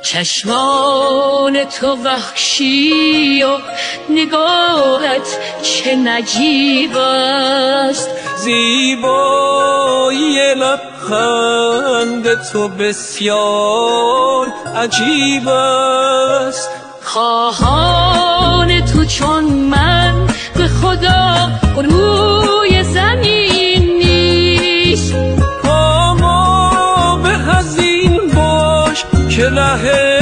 چشمان تو وحشی و نگاهت چه نجیب است، زیبایی لبخند تو بسیار عجیب است. خواهان تو چون من به خدا روی زمین نیست. اما به هزین باش که ره